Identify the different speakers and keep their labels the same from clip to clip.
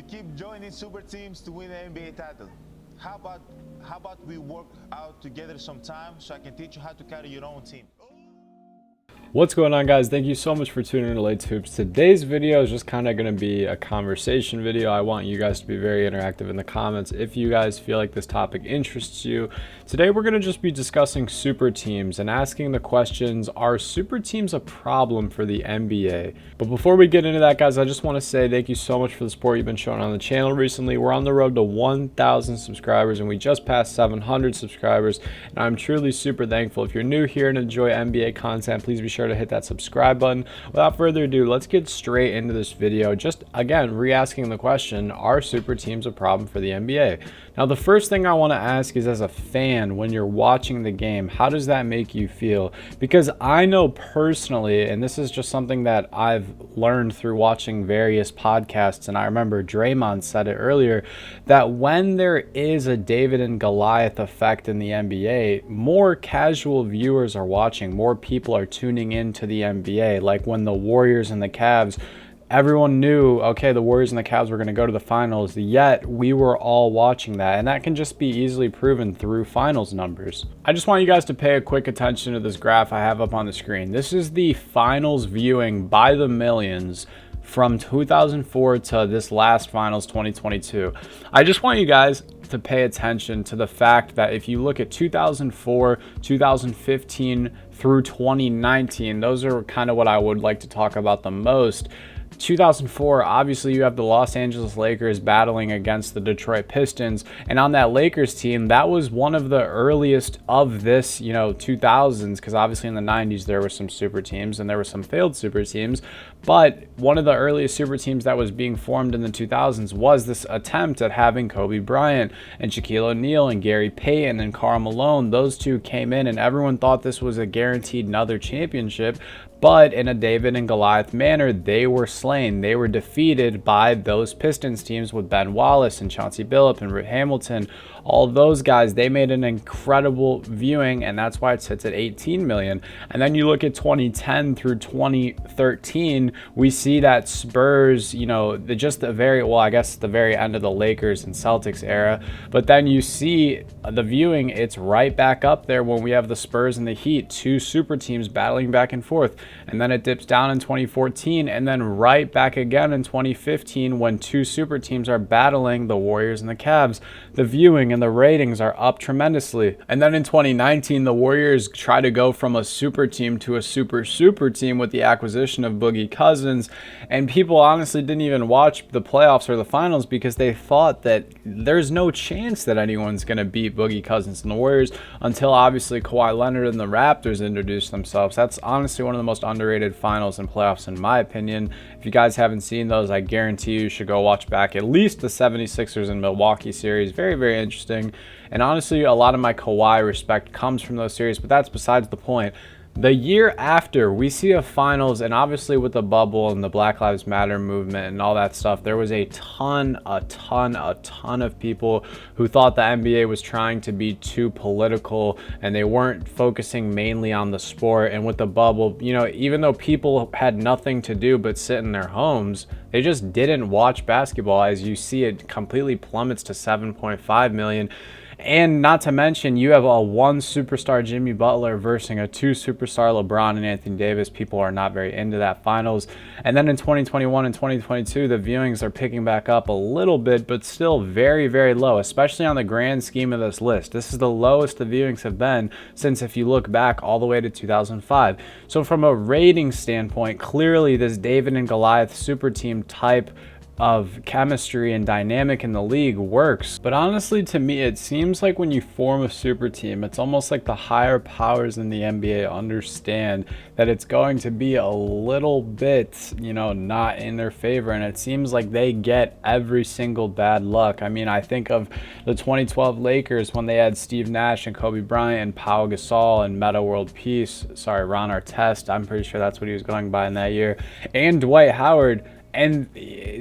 Speaker 1: keep joining super teams to win the NBA title. How about we work out together sometime so I can teach you how to carry your own team?
Speaker 2: What's going on, guys? Thank you so much for tuning in to Late Hoops. Today's video is just kind of going to be a conversation video. I want you guys to be very interactive in the comments if you guys feel like this topic interests you. Today we're going to just be discussing super teams and asking the questions, are super teams a problem for the NBA? But before we get into that, guys, I just want to say thank you so much for the support you've been showing on the channel recently. We're on the road to 1,000 subscribers and we just passed 700 subscribers, and I'm truly super thankful. If you're new here and enjoy NBA content, please be sure to hit that subscribe button. Without further ado, let's get straight into this video. Just again, re-asking the question, are super teams a problem for the NBA? Now, the first thing I want to ask is, as a fan, when you're watching the game, how does that make you feel? Because I know personally, and this is just something that I've learned through watching various podcasts, and I remember Draymond said it earlier, that when there is a David and Goliath effect in the NBA, more casual viewers are watching, more people are tuning into the NBA. Like when the Warriors and the Cavs, everyone knew, okay, the Warriors and the Cavs were going to go to the finals, yet we were all watching that, and that can just be easily proven through finals numbers. I just want you guys to pay a quick attention to this graph I have up on the screen. This is the finals viewing by the millions from 2004 to this last finals 2022. I just want you guys to pay attention to the fact that if you look at 2004, 2015 through 2019, those are kind of what I would like to talk about the most. 2004, obviously you have the Los Angeles Lakers battling against the Detroit Pistons, and on that Lakers team, that was one of the earliest of this 2000s, because obviously in the 90s there were some super teams and there were some failed super teams, but one of the earliest super teams that was being formed in the 2000s was this attempt at having Kobe Bryant and Shaquille O'Neal and Gary Payton and Karl Malone. Those two came in and everyone thought this was a guaranteed another championship. But in a David and Goliath manner, they were slain. They were defeated by those Pistons teams with Ben Wallace and Chauncey Billups and Rip Hamilton. All those guys, they made an incredible viewing, and that's why it sits at 18 million. And then you look at 2010 through 2013, we see that Spurs, just the very end of the Lakers and Celtics era. But then you see the viewing, it's right back up there when we have the Spurs and the Heat, two super teams battling back and forth. And then it dips down in 2014, and then right back again in 2015 when two super teams are battling, the Warriors and the Cavs. The viewing and the ratings are up tremendously. And then in 2019, the Warriors try to go from a super team to a super team with the acquisition of Boogie Cousins, and people honestly didn't even watch the playoffs or the finals because they thought that there's no chance that anyone's going to beat Boogie Cousins and the Warriors until obviously Kawhi Leonard and the Raptors introduced themselves. That's honestly one of the most underrated finals and playoffs in my opinion. If you guys haven't seen those, I guarantee you should go watch back at least the 76ers and Milwaukee series. Very, very interesting. And honestly, a lot of my Kawhi respect comes from those series, but that's besides the point. The year after, we see a finals, and obviously with the bubble and the Black Lives Matter movement and all that stuff, there was a ton of people who thought the NBA was trying to be too political and they weren't focusing mainly on the sport. And with the bubble, even though people had nothing to do but sit in their homes, they just didn't watch basketball. As you see, it completely plummets to 7.5 million. And not to mention, you have a one superstar Jimmy Butler versus a two superstar LeBron and Anthony Davis. People are not very into that finals. And then in 2021 and 2022, the viewings are picking back up a little bit, but still very, very low, especially on the grand scheme of this list. This is the lowest the viewings have been since, if you look back all the way to 2005. So from a rating standpoint, clearly this David and Goliath super team type of chemistry and dynamic in the league works. But honestly, to me, it seems like when you form a super team, it's almost like the higher powers in the NBA understand that it's going to be a little bit, not in their favor. And it seems like they get every single bad luck. I mean, I think of the 2012 Lakers when they had Steve Nash and Kobe Bryant and Pau Gasol and Ron Artest. I'm pretty sure that's what he was going by in that year. And Dwight Howard. And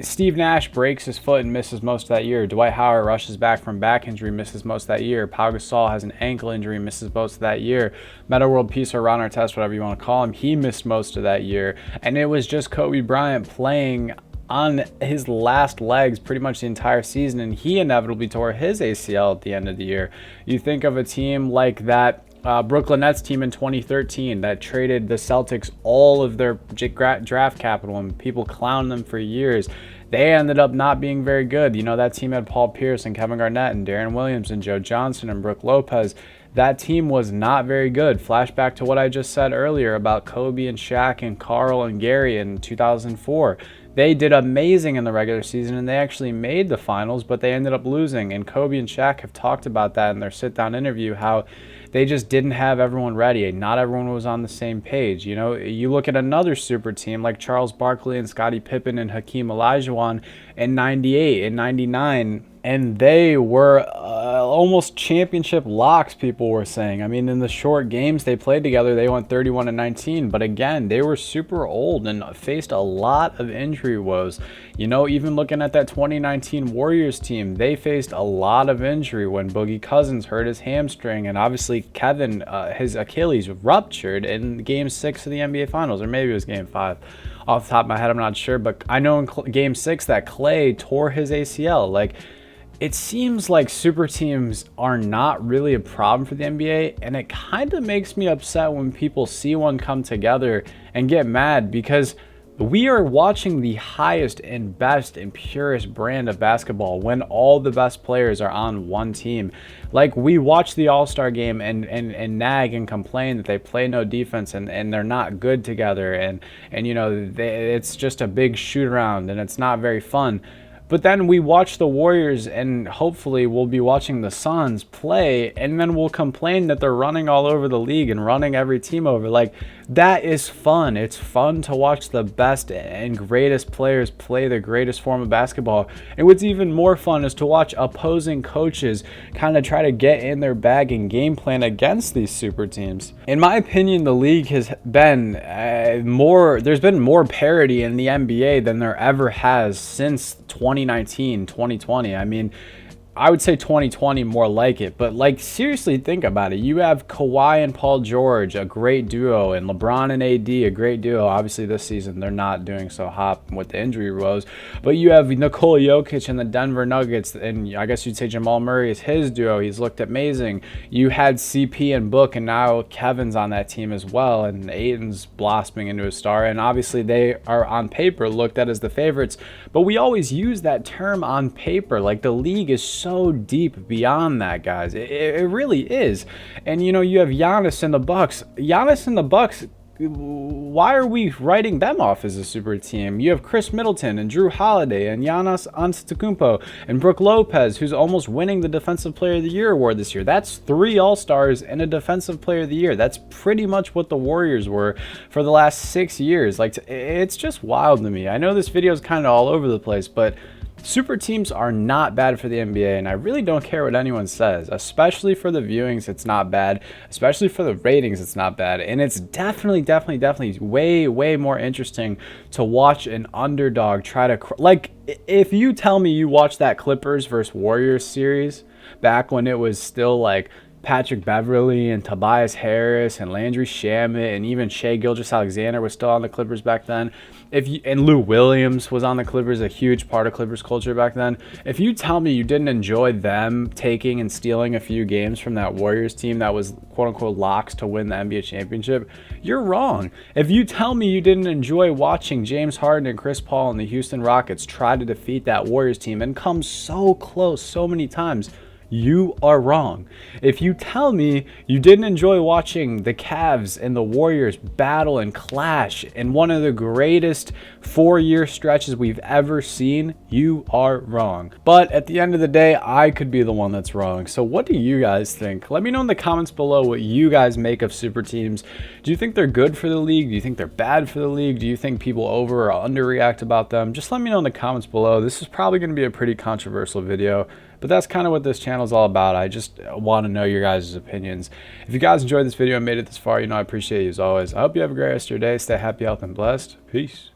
Speaker 2: Steve Nash breaks his foot and misses most of that year. Dwight Howard rushes back from back injury, misses most of that year. Pau Gasol has an ankle injury, misses most of that year. Metta World Peace or Ron Artest, whatever you want to call him, he missed most of that year. And it was just Kobe Bryant playing on his last legs pretty much the entire season, and he inevitably tore his ACL at the end of the year. You think of a team like that Brooklyn Nets team in 2013 that traded the Celtics all of their draft capital, and people clowned them for years. They ended up not being very good. You know, that team had Paul Pierce and Kevin Garnett and Darren Williams and Joe Johnson and Brook Lopez. That team was not very good. Flashback to what I just said earlier about Kobe and Shaq and Karl and Gary in 2004. They did amazing in the regular season, and they actually made the finals, but they ended up losing. And Kobe and Shaq have talked about that in their sit-down interview, how they just didn't have everyone ready. Not everyone was on the same page. You know, you look at another super team like Charles Barkley and Scottie Pippen and Hakeem Olajuwon in 98 and 99, and they were almost championship locks, people were saying. I mean, in the short games they played together, they went 31-19, but again, they were super old and faced a lot of injury woes. You know, even looking at that 2019 Warriors team, they faced a lot of injury when Boogie Cousins hurt his hamstring, and obviously Kevin, his Achilles ruptured in Game 6 of the NBA Finals, or maybe it was Game 5. Off the top of my head, I'm not sure, but I know in Game 6 that Clay tore his ACL. Like, it seems like super teams are not really a problem for the NBA, and it kind of makes me upset when people see one come together and get mad, because we are watching the highest and best and purest brand of basketball when all the best players are on one team. Like, we watch the All-Star game and nag and complain that they play no defense and they're not good together, and you know, it's just a big shoot around and it's not very fun. But then we watch the Warriors, and hopefully we'll be watching the Suns play, and then we'll complain that they're running all over the league and running every team over. Like, that is fun. It's fun to watch the best and greatest players play the greatest form of basketball. And what's even more fun is to watch opposing coaches kind of try to get in their bag and game plan against these super teams. In my opinion, the league has been there's been more parity in the NBA than there ever has since 2019, 2020. I mean, I would say 2020 more like it, but like, seriously, think about it. You have Kawhi and Paul George, a great duo, and LeBron and AD, a great duo. Obviously this season they're not doing so hot with the injury woes, but you have Nikola Jokic and the Denver Nuggets, and I guess you'd say Jamal Murray is his duo. He's looked amazing. You had CP and Book, and now Kevin's on that team as well, and Aiden's blossoming into a star, and obviously they are on paper looked at as the favorites, but we always use that term on paper. Like, the league is so deep beyond that, guys. It really is. And you know, you have Giannis and the Bucks. Why are we writing them off as a super team? You have Chris Middleton and Drew Holiday and Giannis Antetokounmpo and Brook Lopez, who's almost winning the Defensive Player of the Year award this year. That's 3 All-Stars and a Defensive Player of the Year. That's pretty much what the Warriors were for the last 6 years. Like, it's just wild to me. I know this video is kind of all over the place, but super teams are not bad for the NBA, and I really don't care what anyone says. Especially for the viewings, it's not bad. Especially for the ratings, it's not bad. And it's definitely way more interesting to watch an underdog try to... Like, if you tell me you watched that Clippers versus Warriors series back when it was still like Patrick Beverly and Tobias Harris and Landry Shamet and even Shai Gilgeous-Alexander was still on the Clippers back then. And Lou Williams was on the Clippers, a huge part of Clippers culture back then. If you tell me you didn't enjoy them taking and stealing a few games from that Warriors team that was quote-unquote locks to win the NBA championship, you're wrong. If you tell me you didn't enjoy watching James Harden and Chris Paul and the Houston Rockets try to defeat that Warriors team and come so close so many times, you are wrong. If you tell me you didn't enjoy watching the Cavs and the Warriors battle and clash in one of the greatest 4-year stretches we've ever seen, you are wrong. But at the end of the day, I could be the one that's wrong. So what do you guys think? Let me know in the comments below what you guys make of super teams. Do you think they're good for the league? Do you think they're bad for the league? Do you think people over or underreact about them? Just let me know in the comments below. This is probably going to be a pretty controversial video, but that's kind of what this channel is all about. I just want to know your guys' opinions. If you guys enjoyed this video and made it this far, you know I appreciate you as always. I hope you have a great rest of your day. Stay happy, healthy, and blessed. Peace.